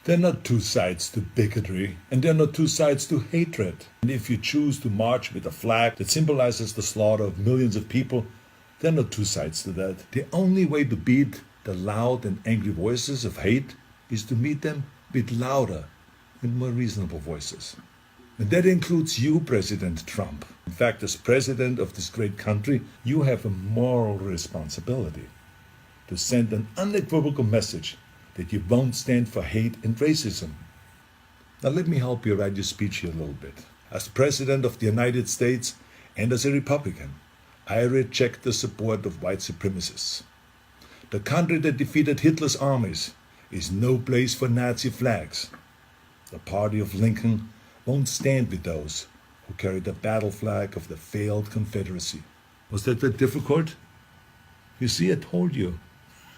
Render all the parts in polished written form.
There are not two sides to bigotry, and there are not two sides to hatred. And if you choose to march with a flag that symbolizes the slaughter of millions of people, there are not two sides to that. The only way to beat the loud and angry voices of hate is to meet them with louder and more reasonable voices. And that includes you, President Trump. In fact, as president of this great country, you have a moral responsibility to send an unequivocal message that you won't stand for hate and racism. Now let me help you write your speech here a little bit. As President of the United States and as a Republican, I reject the support of white supremacists. The country that defeated Hitler's armies is no place for Nazi flags. The party of Lincoln won't stand with those who carry the battle flag of the failed Confederacy. Was that very difficult? You see, I told you.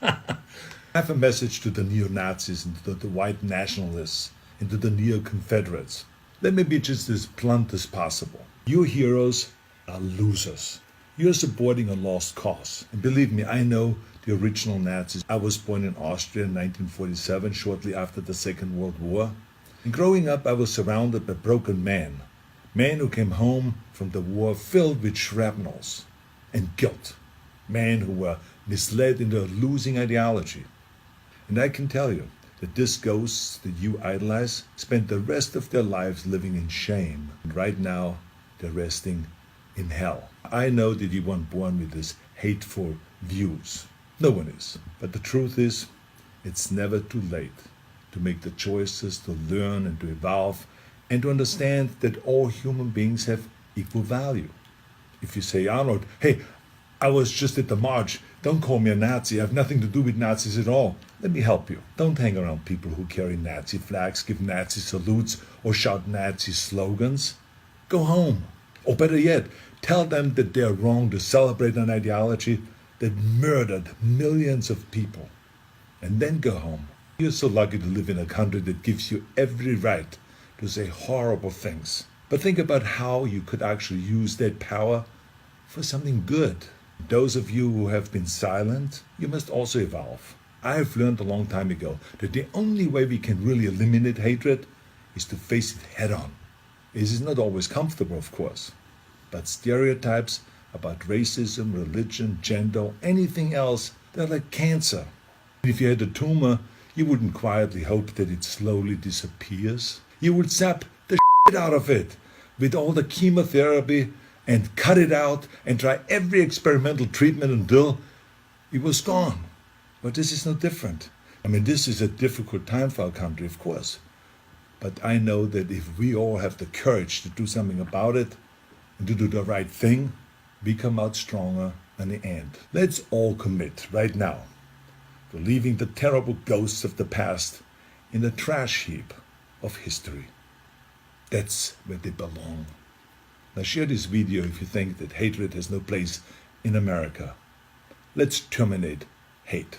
I have a message to the neo-Nazis and to the white nationalists and to the neo-Confederates. Let me be just as blunt as possible. Your heroes are losers. You're supporting a lost cause. And believe me, I know the original Nazis. I was born in Austria in 1947, shortly after the Second World War. And growing up, I was surrounded by broken men. Men who came home from the war filled with shrapnels and guilt. Men who were misled into a losing ideology. And I can tell you that these ghosts that you idolize spent the rest of their lives living in shame. And right now, they're resting in hell. I know that you weren't born with these hateful views. No one is. But the truth is, it's never too late to make the choices, to learn and to evolve, and to understand that all human beings have equal value. If you say, Arnold, hey, I was just at the march, don't call me a Nazi, I have nothing to do with Nazis at all. Let me help you. Don't hang around people who carry Nazi flags, give Nazi salutes, or shout Nazi slogans. Go home. Or better yet, tell them that they're wrong to celebrate an ideology that murdered millions of people. And then go home. You're so lucky to live in a country that gives you every right to say horrible things. But think about how you could actually use that power for something good. Those of you who have been silent, you must also evolve. I have learned a long time ago that the only way we can really eliminate hatred is to face it head on. This is not always comfortable, of course, but stereotypes about racism, religion, gender, anything else, they're like cancer. If you had a tumor, you wouldn't quietly hope that it slowly disappears. You would zap the shit out of it with all the chemotherapy and cut it out and try every experimental treatment until it was gone. But this is no different. I mean, this is a difficult time for our country, of course. But I know that if we all have the courage to do something about it and to do the right thing, we come out stronger in the end. Let's all commit right now to leaving the terrible ghosts of the past in the trash heap of history. That's where they belong. Now share this video if you think that hatred has no place in America. Let's terminate hate.